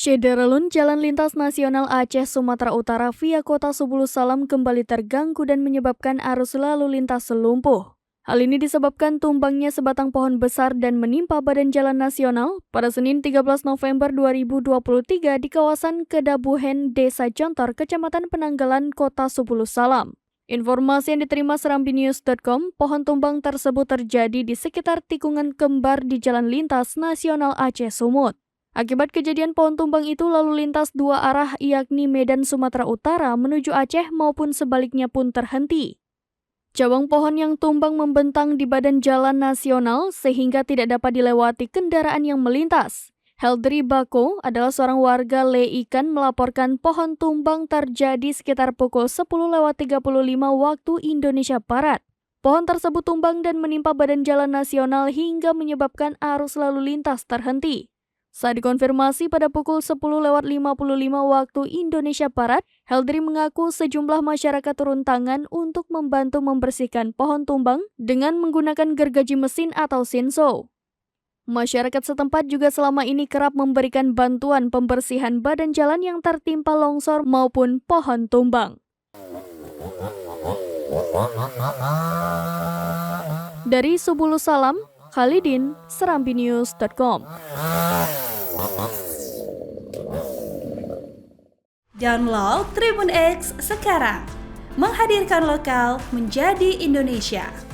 Syederalun Jalan Lintas Nasional Aceh Sumatera Utara via Kota Sebulu Salam kembali terganggu dan menyebabkan arus lalu lintas lumpuh. Hal ini disebabkan tumbangnya sebatang pohon besar dan menimpa badan jalan nasional pada Senin 13 November 2023 di kawasan Kedabuhen, Desa Jontor, Kecamatan Penanggalan, Kota Sebulu Salam. Informasi yang diterima serambinews.com, pohon tumbang tersebut terjadi di sekitar tikungan kembar di Jalan Lintas Nasional Aceh Sumut. Akibat kejadian pohon tumbang itu, lalu lintas dua arah yakni Medan Sumatera Utara menuju Aceh maupun sebaliknya pun terhenti. Cabang pohon yang tumbang membentang di badan jalan nasional sehingga tidak dapat dilewati kendaraan yang melintas. Heldri Bako adalah seorang warga Leikan melaporkan pohon tumbang terjadi sekitar pukul 10.35 waktu Indonesia Barat. Pohon tersebut tumbang dan menimpa badan jalan nasional hingga menyebabkan arus lalu lintas terhenti. Saat dikonfirmasi pada pukul 10.55 waktu Indonesia Barat, Heldri mengaku sejumlah masyarakat turun tangan untuk membantu membersihkan pohon tumbang dengan menggunakan gergaji mesin atau sinso. Masyarakat setempat juga selama ini kerap memberikan bantuan pembersihan badan jalan yang tertimpa longsor maupun pohon tumbang. Dari Sebulu Salam, Khalidin, serambinews.com. Download Tribun X sekarang, menghadirkan lokal menjadi Indonesia.